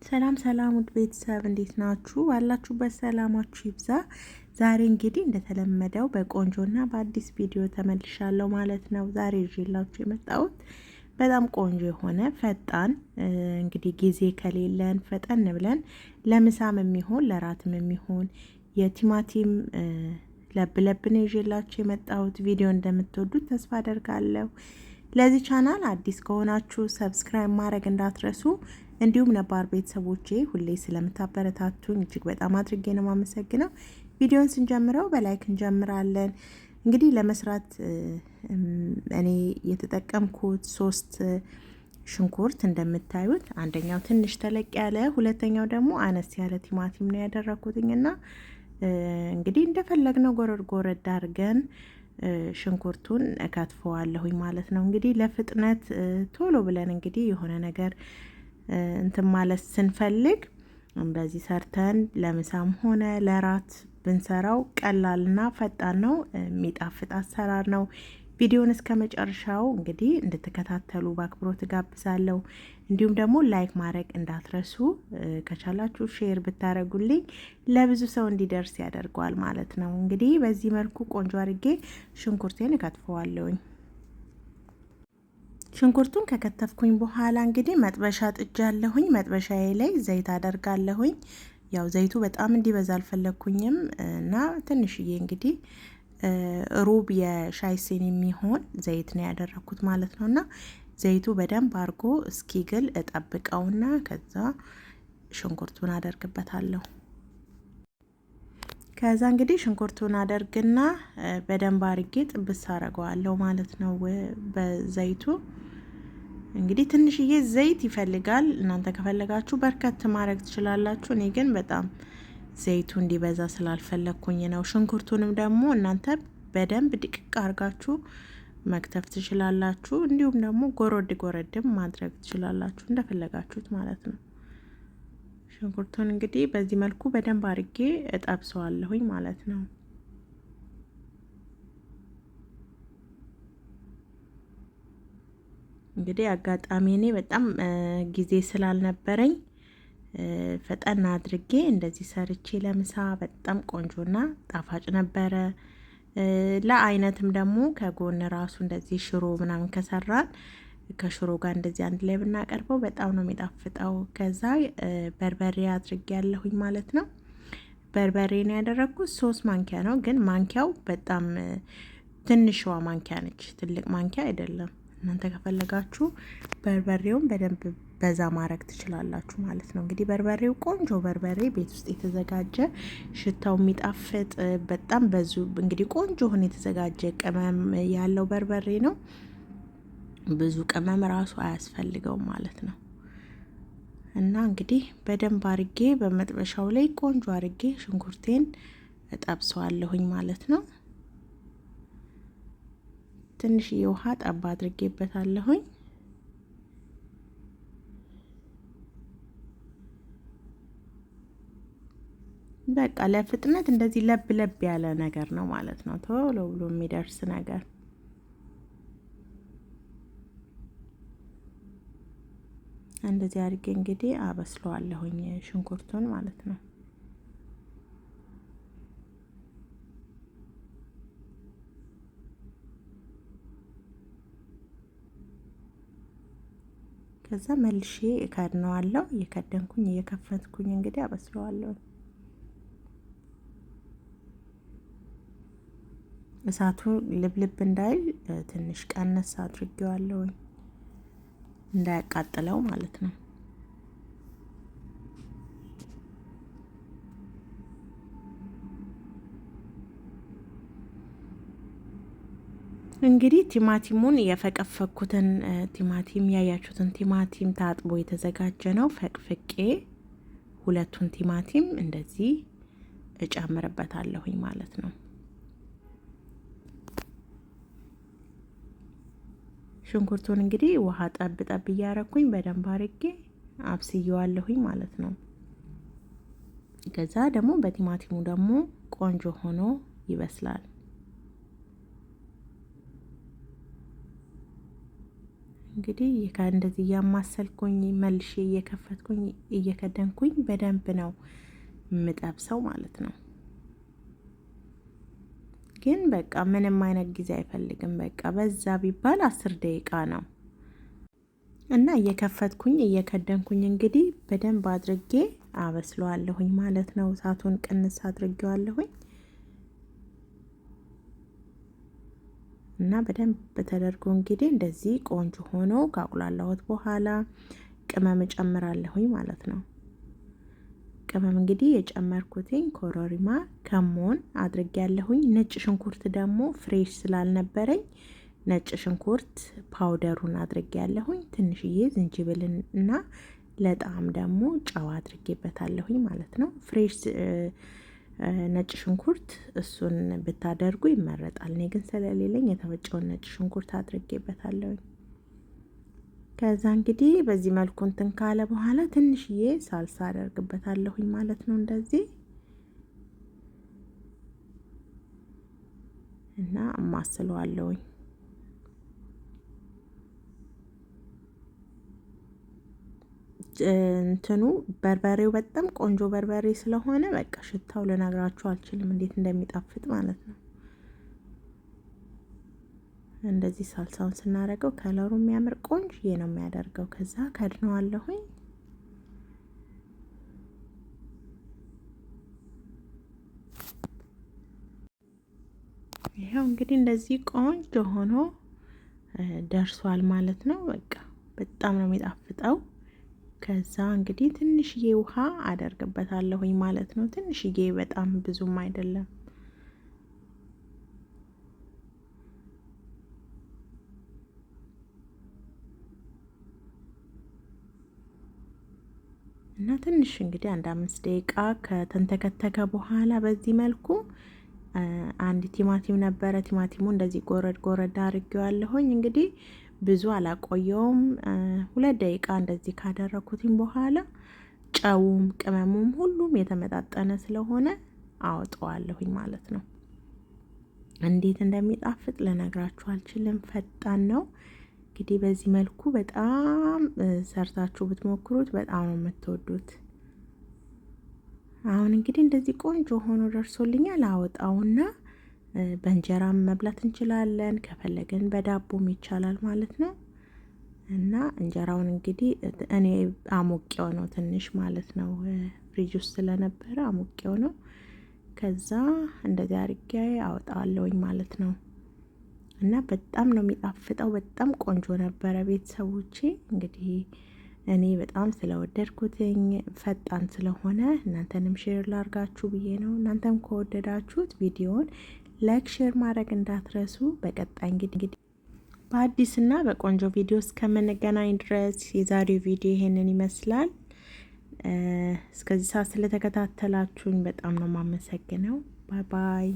ሰላም ሰላም ውድ ቤተሰብ እንዴት ናችሁ? ባላችሁበት ሰላማችሁ ይብዛ። ዛሬ እንግዲህ እንደተለመደው በቆንጆና በአዲስ ቪዲዮ ተመልሻለሁ ማለት ነው። ዛሬ ይዤላችሁ የመጣሁት በጣም ቆንጆ የሆነ ፈጣን እንግዲህ ጊዜ ከሌለን ፈጠን ብለን ለምሳም የሚሆን ለራትም የሚሆን የቲማቲም ለብ ነው ይዤላችሁ የመጣሁት። ቪዲዮ እንደምትወዱት ተስፋ አደርጋለሁ። ለዚህ ቻናል አዲስ ከሆናችሁ ሰብስክራይብ ማድረግ እንዳትረሱ፣ እንዲሁም ነባር ቤተሰቦቼ ሁሌ ስለምታበረታቱኝ እጅግ በጣም አድርጌ ነው የማመሰግነው። ቪዲዮን ስንጀምረው በላይክ እንጀምራለን። እንግዲህ ለመስራት እኔ የተጠቀምኩት 3 ሽንኩርት እንደምታዩት፣ አንደኛው ትንሽ ተለቅ ያለ፣ ሁለተኛው ደግሞ አነስ ያለ ቲማቲም ነው ያደረኩትኝና እንግዲህ እንደፈለግነው ጎረድ አድርገን ሽንኩርቱን እከትፈዋለሁኝ ማለት ነው። እንግዲህ ለፍጥነት ቶሎ ብለን እንግዲህ የሆነ ነገር እንትን ማለት ስንፈልግ እንደዚህ ሰርተን ለምሳም ሆነ ለራት ብንሰራው ቀላልና ፈጣን ነው፣ የሚጣፍጥ አሰራር ነው። ቪዲዮን እስከ መጨረሻው እንግዲህ እንድትከታተሉ በአክብሮት ጋብዛለሁ። እንዲሁም ደግሞ ላይክ ማድረግ እንዳትረሱ፣ ከቻላችሁ ሼር ብታረጉልኝ ለብዙ ሰው እንዲደርስ ያደርገዋል ማለት ነው። እንግዲህ በዚህ መልኩ ቆንጆ አድርጌ ሽንኩርቴን እከትፈዋለሁኝ። ሽንኩርቱን ከከተፍኩኝ በኋላ እንግዲህ መጥበሻ ጥጃለሁኝ። መጥበሻዬ ላይ ዘይት አደርጋለሁኝ። ያው ዘይቱ በጣም እንዲበዛ አልፈለኩኝም እና ትንሽዬ እንግዲህ ሩብ የሻይ ሲኒ የሚሆን ዘይት ነው ያደረኩት ማለት ነው። እና ዘይቱ በደንብ አድርጎ እስኪግል እጠብቀውና ከዛ ሽንኩርቱን አደርግበታለሁ። ከዛ እንግዲህ ሽንኩርቱን አደርግና በደንብ አድርጌ ጥብስ አደርገዋለሁ ማለት ነው በዘይቱ። እንግዲህ ትንሽዬ ዘይት ይፈልጋል። እናንተ ከፈለጋችሁ በርከት ማድረግ ትችላላችሁ። እኔ ግን በጣም ዘይቱ እንዲበዛ ስላልፈለኩኝ ነው። ሽንኩርቱንም ደግሞ እናንተ በደንብ ድቅቅ አድርጋችሁ መክተፍ ትችላላችሁ። እንዲሁም ደግሞ ጎረድም ማድረግ ትችላላችሁ እንደፈለጋችሁት ማለት ነው። ሽንኩርቱን እንግዲህ በዚህ መልኩ በደንብ አድርጌ እጠብሰዋለሁኝ ማለት ነው። እንግዲህ አጋጣሚ እኔ በጣም ጊዜ ስላልነበረኝ ፈጠን አድርጌ እንደዚህ ሰርቼ ለምሳ በጣም ቆንጆና ጣፋጭ ነበረ። ለአይነትም ደግሞ ከጎን ራሱ እንደዚህ ሽሮ ምናምን ከሰራን ከሽሮ ጋር እንደዚህ አንድ ላይ ብናቀርበው በጣም ነው የሚጣፍጠው። ከዛ በርበሬ አድርጌ ያለሁኝ ማለት ነው። በርበሬ ነው ያደረኩት 3 ማንኪያ ነው፣ ግን ማንኪያው በጣም ትንሽዋ ማንኪያ ነች፣ ትልቅ ማንኪያ አይደለም። እናንተ ከፈለጋችሁ በርበሬውን በደንብ በዛ ማድረግ ትችላላችሁ ማለት ነው። እንግዲህ በርበሬው ቆንጆ በርበሬ ቤት ውስጥ የተዘጋጀ ሽታው የሚጣፍጥ በጣም በዙ እንግዲህ ቆንጆ ሆኖ የተዘጋጀ ቅመም ያለው በርበሬ ነው። ብዙ ቅመም ራሱ አያስፈልገውም ማለት ነው። እና እንግዲህ በደንብ አርጌ በመጥበሻው ላይ ቆንጆ አርጌ ሽንኩርቴን እጠብሰዋለሁኝ ማለት ነው። ትንሽ የውሃ ጠባ አድርጌበታለሁኝ። በቃ ለፍጥነት እንደዚህ ለብ ያለ ነገር ነው ማለት ነው። ቶሎ ብሎ የሚደርስ ነገር። እንደዚህ አድርጌ እንግዲህ አበስለዋለሁኝ ሽንኩርቱን ማለት ነው። ከዛ መልሼ እከድነዋለሁ። እየከደንኩኝ እየከፈትኩኝ እንግዲህ አበስለዋለሁ። እሳቱ ልብልብ እንዳይል ትንሽ ቀነስ አድርጌዋለሁ፣ እንዳያቃጥለው ማለት ነው። እንግዲህ ቲማቲሙን የፈቀፈኩትን ቲማቲም ያያችሁትን ቲማቲም ታጥቦ የተዘጋጀ ነው። ፈቅፍቄ 2ቱን ቲማቲም እንደዚህ እጨምርበታለሁኝ ማለት ነው። ሽንኩርቱን እንግዲህ ውሃ ጠብ እያረኩኝ በደንብ አርጌ አብስየዋለሁኝ ማለት ነው። ከዛ ደግሞ በቲማቲሙ ደግሞ ቆንጆ ሆኖ ይበስላል። እንግዲህ እንደዚህ እያማሰልኩኝ መልሼ እየከፈትኩኝ እየከደንኩኝ በደንብ ነው የምጠብሰው ማለት ነው። ግን በቃ ምንም አይነት ጊዜ አይፈልግም። በቃ በዛ ቢባል 10 ደቂቃ ነው እና እየከፈትኩኝ እየከደንኩኝ እንግዲህ በደንብ አድርጌ አበስለዋለሁኝ ማለት ነው። እሳቱን ቅንስ አድርጌዋለሁኝ እና በደንብ ተደርጎ እንግዲህ እንደዚህ ቆንጆ ሆኖ ካቁላላሁት በኋላ ቅመም እጨምራለሁኝ ማለት ነው። ቅመም እንግዲህ የጨመርኩትኝ ኮረሪማ፣ ከሞን አድርጌያለሁኝ። ነጭ ሽንኩርት ደግሞ ፍሬሽ ስላልነበረኝ ነጭ ሽንኩርት ፓውደሩን አድርጌያለሁኝ። ትንሽዬ ዝንጅብልን እና ለጣዕም ደግሞ ጨው አድርጌበታለሁኝ ማለት ነው። ፍሬሽ ነጭ ሽንኩርት እሱን ብታደርጉ ይመረጣል። እኔ ግን ስለሌለኝ የተፈጨውን ነጭ ሽንኩርት አድርጌበታለሁኝ። ከዛ እንግዲህ በዚህ መልኩ እንትን ካለ በኋላ ትንሽዬ ሳልሳ አደርግበታለሁኝ ማለት ነው እንደዚህ እና አማስለዋለሁኝ። እንትኑ በርበሬው በጣም ቆንጆ በርበሬ ስለሆነ በቃ ሽታው ልነግራችሁ አልችልም እንዴት እንደሚጣፍጥ ማለት ነው። እንደዚህ ሳልሳውን ስናደርገው ከለሩ የሚያምር ቆንጆዬ ነው የሚያደርገው። ከዛ ከድነዋለሁኝ። ይሄው እንግዲህ እንደዚህ ቆንጆ ሆኖ ደርሷል ማለት ነው። በቃ በጣም ነው የሚጣፍጠው። ከዛ እንግዲህ ትንሽዬ ውሃ አደርግበታለሁኝ ማለት ነው። ትንሽዬ በጣም ብዙም አይደለም። እና ትንሽ እንግዲህ አንድ 5 ደቂቃ ከተንተከተከ በኋላ በዚህ መልኩ አንድ ቲማቲም ነበረ። ቲማቲሙ እንደዚህ ጎረድ ጎረድ አድርጌዋለሁኝ። እንግዲህ ብዙ አላቆየውም። 2 ደቂቃ እንደዚህ ካደረኩትኝ በኋላ ጨውም ቅመሙም ሁሉም የተመጣጠነ ስለሆነ አወጣዋለሁኝ ማለት ነው። እንዴት እንደሚጣፍጥ ልነግራችሁ አልችልም። ፈጣን ነው። እንግዲህ በዚህ መልኩ በጣም ሰርታችሁ ብትሞክሩት በጣም ነው የምትወዱት። አሁን እንግዲህ እንደዚህ ቆንጆ ሆኖ ደርሶልኛል። አወጣውና በእንጀራም መብላት እንችላለን፣ ከፈለግን በዳቦም ይቻላል ማለት ነው። እና እንጀራውን እንግዲህ እኔ አሞቄው ነው ትንሽ ማለት ነው፣ ፍሪጅ ውስጥ ስለነበረ አሞቄው ነው። ከዛ እንደዚህ አድርጌ አወጣዋለሁኝ ማለት ነው። እና በጣም ነው የሚጣፍጠው። በጣም ቆንጆ ነበረ ቤተሰቦቼ። እንግዲህ እኔ በጣም ስለወደድኩትኝ ፈጣን ስለሆነ እናንተንም ሼር ላርጋችሁ ብዬ ነው። እናንተም ከወደዳችሁት ቪዲዮውን ላይክ፣ ሼር ማድረግ እንዳትረሱ። በቀጣይ እንግዲህ በአዲስና በቆንጆ ቪዲዮ እስከምንገናኝ ድረስ የዛሬው ቪዲዮ ይሄንን ይመስላል። እስከዚህ ሰዓት ስለተከታተላችሁኝ በጣም ነው የማመሰግነው። ባይ ባይ።